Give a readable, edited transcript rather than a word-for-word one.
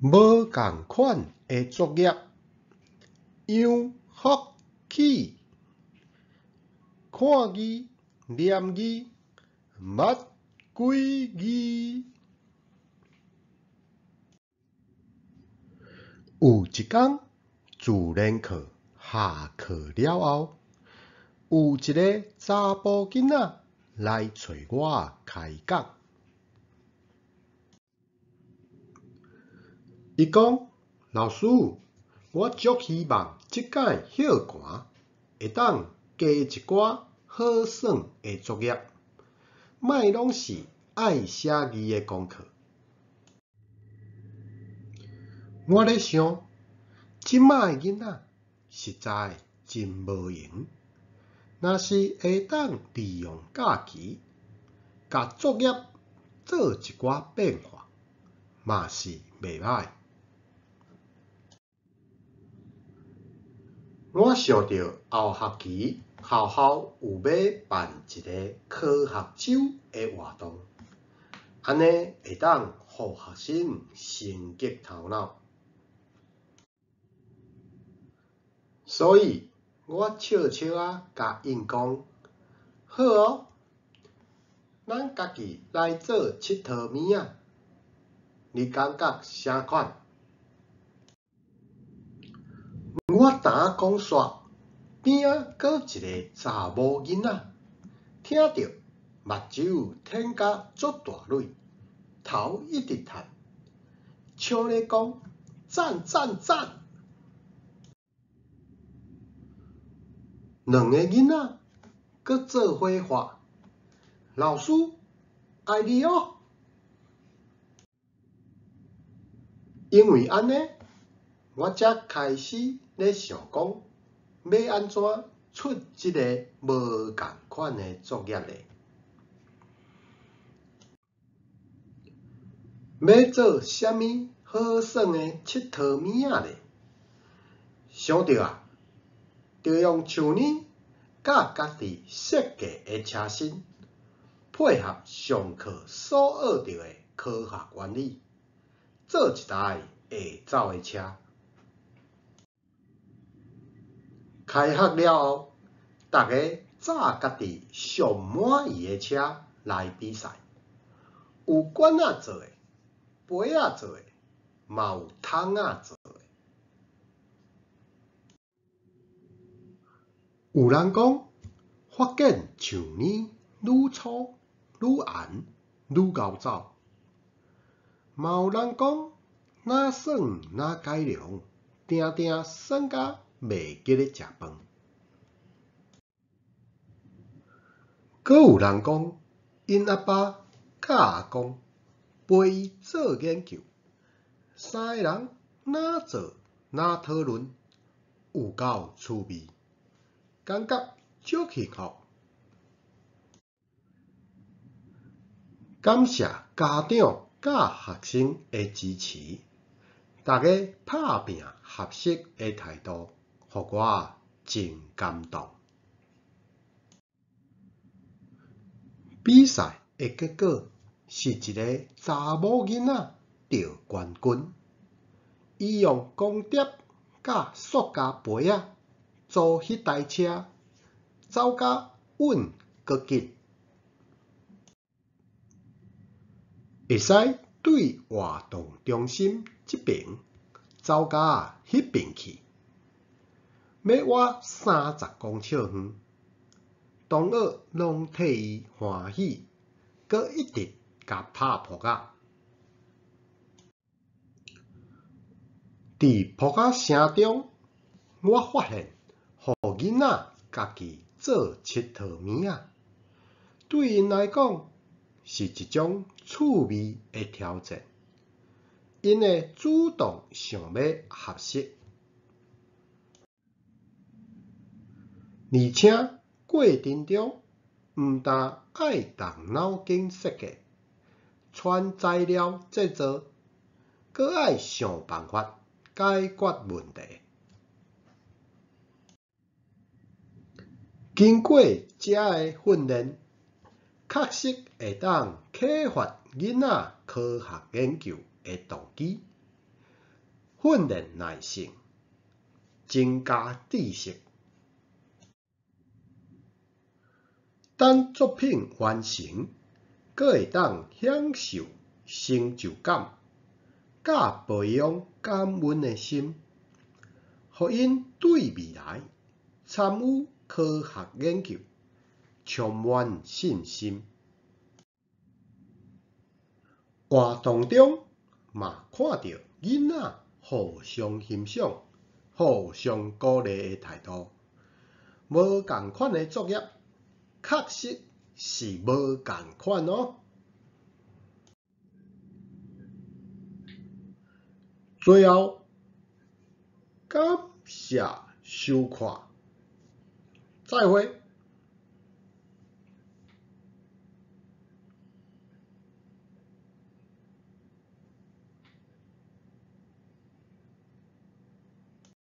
无共款的作业，样学起，看字、念字、捌几字。有一天，自然课下课了后，有一个查甫囡仔来找我开讲。伊讲：老师，我足希望即届歇寒会当加一寡好耍的作业，莫拢是爱写字的功课。我咧想，即摆囡仔实在真无闲，若是会当利用假期，甲作业做一寡变化，嘛是袂歹。我想到后学期校有要办一个科学周的活动，安尼会当互学生升级头脑。所以我笑笑啊，甲因讲：好哦，咱家己来做佚佗物仔，你感觉啥款？我呾讲煞，边仔搁一个查某囡仔，听着目睭睁甲足大蕊，头一直叹，像咧讲赞赞赞。两个囡仔搁做伙话，老师爱你哦。因为安尼，我才开始咧想讲，要安怎出即个无共款的作业咧？要做啥物好耍的佚佗物仔咧？想着啊，着用像呢甲家己设计的车身，配合上课所学到的科学原理，做一台会走的车。开学了后，大家载家己上满意的车来比赛，有管仔做的，杯仔做的，嘛有桶仔做的。有人讲，发现像呢愈粗愈圆愈厚走，嘛有人讲，哪耍哪改良，定定耍甲袂记咧食饭。阁有人讲，因阿爸甲阿公陪伊做研究，三个人哪做哪讨论，有够趣味，感觉足幸福。感谢家长甲学生的支持，大家拍拼合适的态度，互我真感动。比赛的结果是一个查某囡仔得冠军，伊用光碟甲塑胶杯仔做迄台车，走甲稳阁紧。会使对活动中心这边走甲迄边去，要活30公尺远。同学拢替伊欢喜，阁一直甲拍扑克。伫扑克声中，我发现，互囡仔家己做佚佗物仔，对因来讲是一种趣味的挑战。因会主动想要学习，而且过程中毋但爱动脑筋设计、传材料制作，阁爱想办法解决问题。经过这个训练，确实会当启发囡仔科学研究的动机，训练耐性，增加知识。当作品完成，阁会当享受成就感，甲培养感恩的心，互因对未来参与科学研究充满信心。活动中嘛看到囡仔互相欣赏、互相鼓励的态度，无共款的作业，确实是无共款哦。最后，感谢收看，再会。